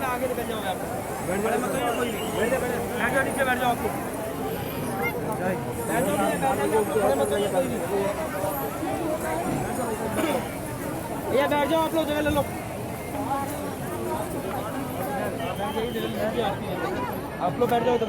आगे निकल जाओगे आप। बैठ जाओ मत कोई नहीं, बैठ जाओ नीचे बैठ जाओ आपको। ये बैठ जाओ आप लोग, जगह ले लो। आप लोग बैठ जाओ इधर।